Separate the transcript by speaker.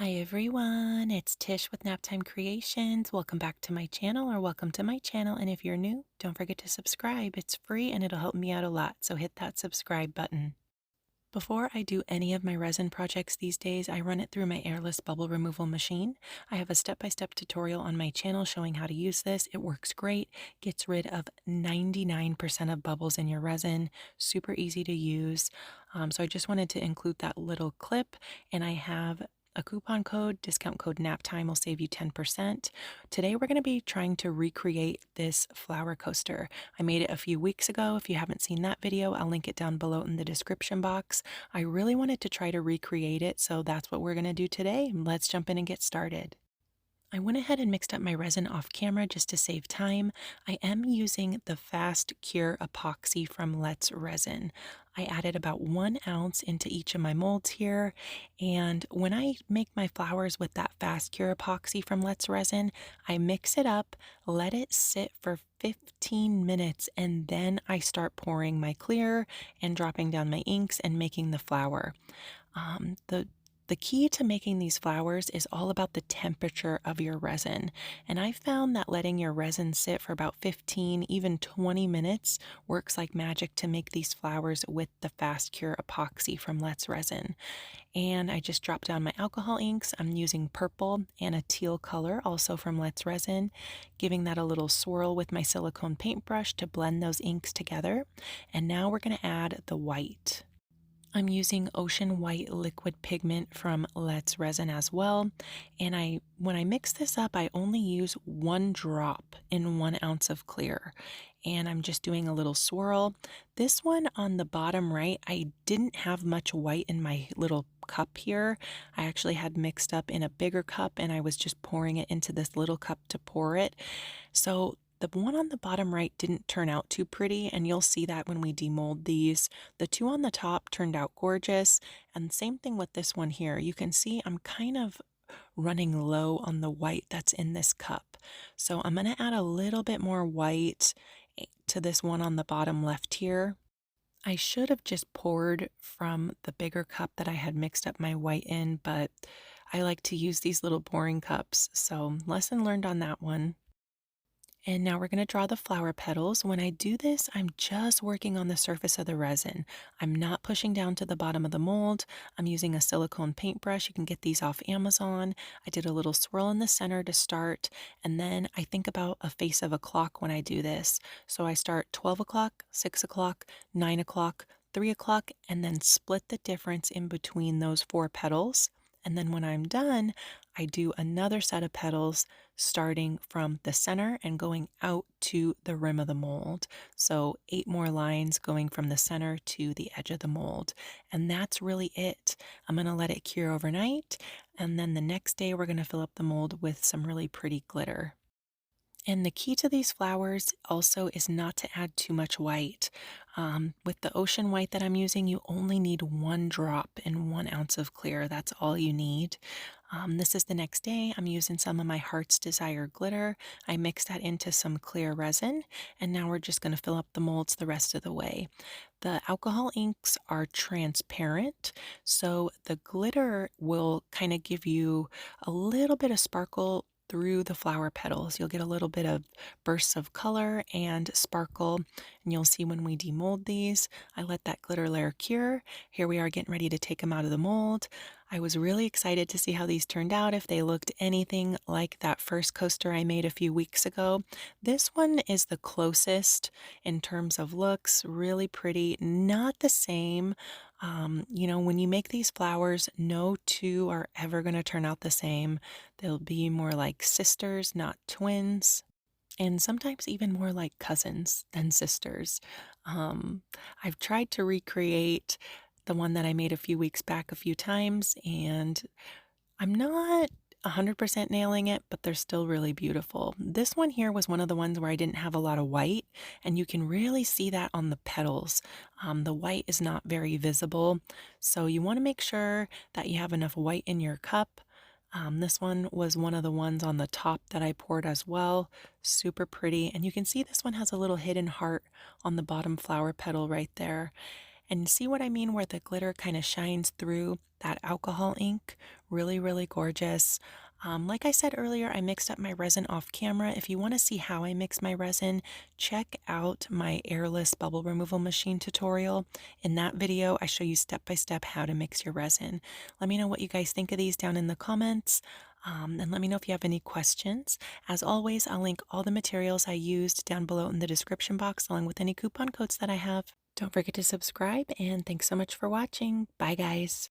Speaker 1: Hi everyone, it's Tish with Naptime Creations. Welcome back to my channel or welcome to my channel. And if you're new, don't forget to subscribe. It's free and it'll help me out a lot. So hit that subscribe button. Before I do any of my resin projects these days, I run it through my Airless bubble removal machine. I have a step-by-step tutorial on my channel showing how to use this. It works great, gets rid of 99% of bubbles in your resin, super easy to use. So I just wanted to include that little clip, and I have a coupon code, discount code NAPTIME will save you 10%. Today we're going to be trying to recreate this flower coaster. I made it a few weeks ago. If you haven't seen that video, I'll link it down below in the description box. I really wanted to try to recreate it, so that's what we're going to do today. Let's jump in and get started. I went ahead and mixed up my resin off camera just to save time. I am using the Fast Cure epoxy from Let's Resin. I added about 1 ounce into each of my molds here, and when I make my flowers with that Fast Cure epoxy from Let's Resin, I mix it up, let it sit for 15 minutes, and then I start pouring my clear and dropping down my inks and making the flower. The key to making these flowers is all about the temperature of your resin. And I found that letting your resin sit for about 15, even 20 minutes works like magic to make these flowers with the Fast Cure epoxy from Let's Resin. And I just dropped down my alcohol inks. I'm using purple and a teal color, also from Let's Resin, giving that a little swirl with my silicone paintbrush to blend those inks together. And now we're going to add the white. I'm using ocean white liquid pigment from Let's Resin as well. And when I mix this up, I only use 1 drop in 1 ounce of clear. And I'm just doing a little swirl. This one on the bottom right, I didn't have much white in my little cup here. I actually had mixed up in a bigger cup and I was just pouring it into this little cup to pour it. So the one on the bottom right didn't turn out too pretty, and you'll see that when we demold these. The two on the top turned out gorgeous, and same thing with this one here. You can see I'm kind of running low on the white that's in this cup. So I'm going to add a little bit more white to this one on the bottom left here. I should have just poured from the bigger cup that I had mixed up my white in, but I like to use these little pouring cups, so lesson learned on that one. And now we're going to draw the flower petals. When I do this, I'm just working on the surface of the resin. I'm not pushing down to the bottom of the mold. I'm using a silicone paintbrush. You can get these off Amazon. I did a little swirl in the center to start, and then I think about a face of a clock when I do this. So I start 12 o'clock, 6 o'clock, 9 o'clock, 3 o'clock, and then split the difference in between those 4 petals. And then when I'm done, I do another set of petals starting from the center and going out to the rim of the mold. So 8 more lines going from the center to the edge of the mold. And that's really it. I'm going to let it cure overnight. And then the next day, we're going to fill up the mold with some really pretty glitter. And the key to these flowers also is not to add too much white. With the ocean white that I'm using, you only need 1 drop in 1 ounce of clear. That's all you need. This is the next day. I'm using some of my Heart's Desire glitter. I mixed that into some clear resin, and now we're just going to fill up the molds the rest of the way. The alcohol inks are transparent, so the glitter will kind of give you a little bit of sparkle through the flower petals. You'll get a little bit of bursts of color and sparkle, and you'll see when we demold these. I let that glitter layer cure. Here we are getting ready to take them out of the mold. I was really excited to see how these turned out, if they looked anything like that first coaster I made a few weeks ago. This one is the closest in terms of looks, really pretty, not the same. When you make these flowers, no two are ever going to turn out the same. They'll be more like sisters, not twins, and sometimes even more like cousins than sisters. Um, I've tried to recreate the one that I made a few weeks back a few times, and I'm not 100% nailing it, but they're still really beautiful. This one here was one of the ones where I didn't have a lot of white, and you can really see that on the petals. The white is not very visible, so you want to make sure that you have enough white in your cup. This one was one of the ones on the top that I poured as well. Super pretty, and you can see this one has a little hidden heart on the bottom flower petal right there. And see what I mean where the glitter kind of shines through that alcohol ink? Really, really gorgeous. Like I said earlier, I mixed up my resin off camera. If you want to see how I mix my resin, check out my Airless bubble removal machine tutorial. In that video, I show you step by step how to mix your resin. Let me know what you guys think of these down in the comments. And let me know if you have any questions. As always, I'll link all the materials I used down below in the description box, along with any coupon codes that I have. Don't forget to subscribe, and thanks so much for watching. Bye, guys.